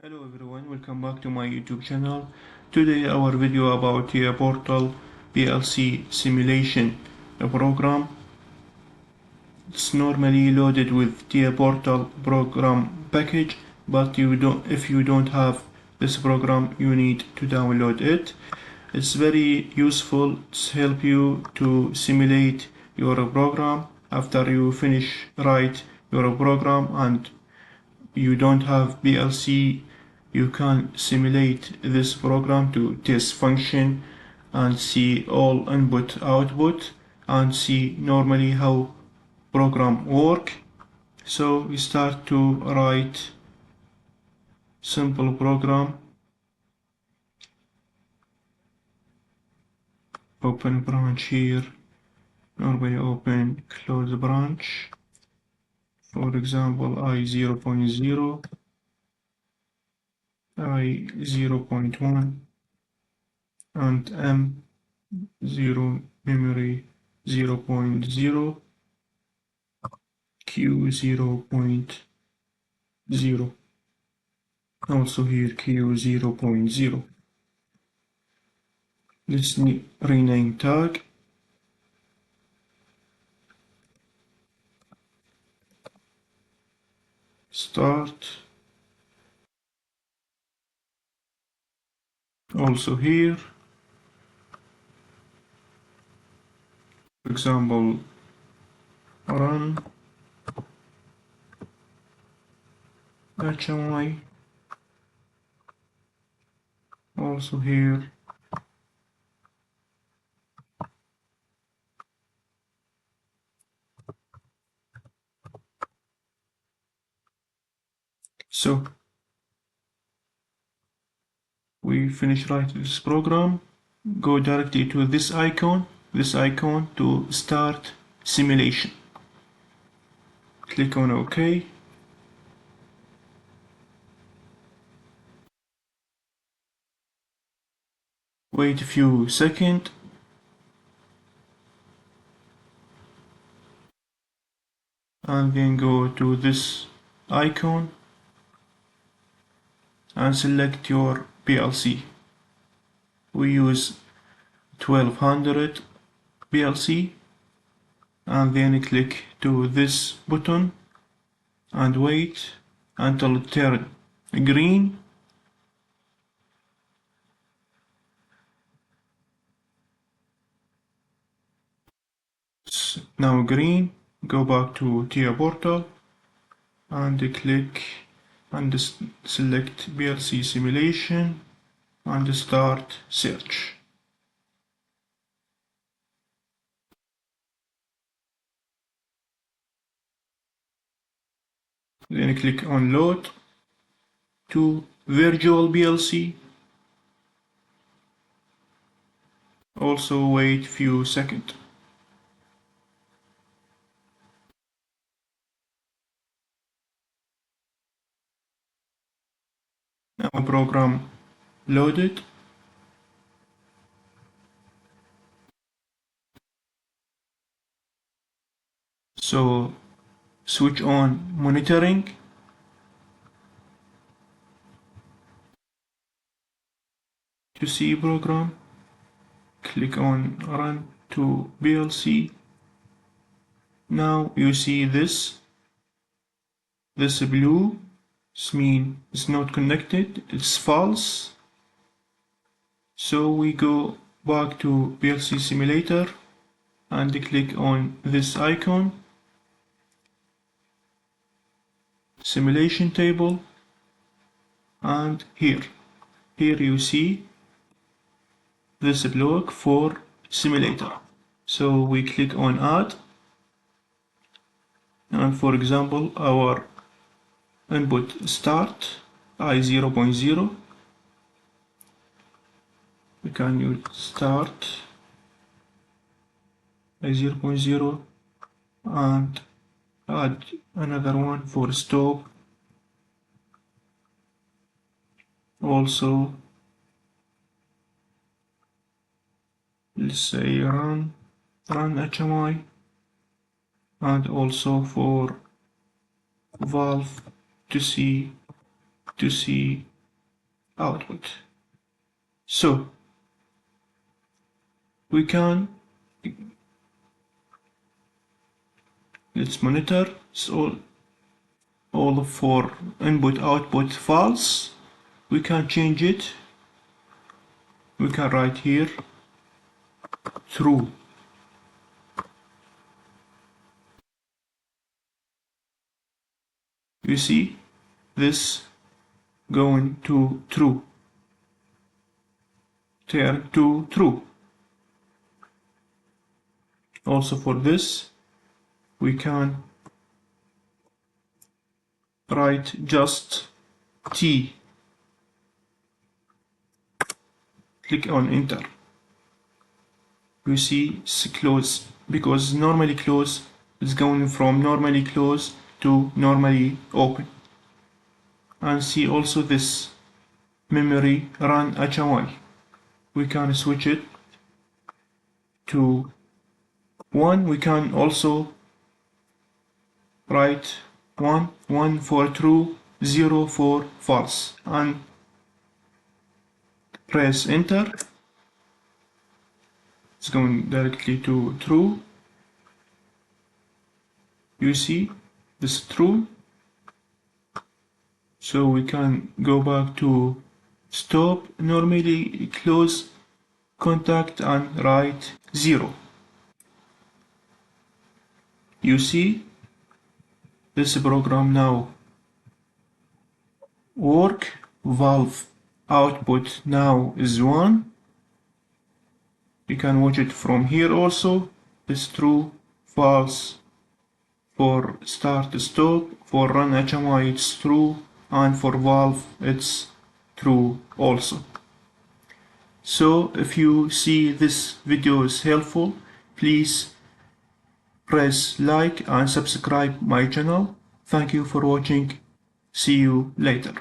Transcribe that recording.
Hello everyone, welcome back to my YouTube channel. Today our video about TIA Portal PLC simulation program. It's normally loaded with TIA Portal program package, but if you don't have this program, you need to download it. It's very useful. It's help you to simulate your program after you finish write your program and you don't have PLC. You can simulate this program to test function and see all input output and see normally how program work. So we start to write simple program. Open branch here, normally open close branch. For example, I 0.0, I 0.1 and M 0 memory 0.0, Q 0.0, also here Q 0.0. Let's rename tag. Start. Also here, for example, run HMI. Also here, so we finish writing this program. Go directly to this icon to start simulation. Click on OK. Wait a few seconds. And then go to this icon and select your PLC. We use 1200 PLC, and then click to this button and wait until it turns green. It's now green. Go back to TIA Portal and click and select PLC simulation and start search. Then click on load to virtual PLC. Also wait few seconds. Now program loaded. So switch on monitoring. To see program, click on run to PLC. Now you see this blue, this means it's not connected, it's false. So we go back to PLC simulator and click on this icon, simulation table, and here you see this block for simulator. So we click on add, and for example our input start I 0.0. we can use start I 0.0 and add another one for stop. Also let's say run HMI, and also for valve to see output. So we can, let's monitor. So all for input output false, we can change it. We can write here true. You see this going to true, turn to true. Also for this we can write just T, click on enter. You see it's close, because normally close is going from normally close to normally open. And see also this memory run HMI. We can switch it to 1. We can also write 1 for true, 0 for false, and press enter. It's going directly to true. You see this is true. So we can go back to stop, normally close contact, and write 0. You see this program now work. Valve output now is 1. You can watch it from here also. It's true, false. For start stop, for run HMI it's true, and for valve it's true also. So if you see this video is helpful, please press like and subscribe my channel. Thank you for watching. See you later.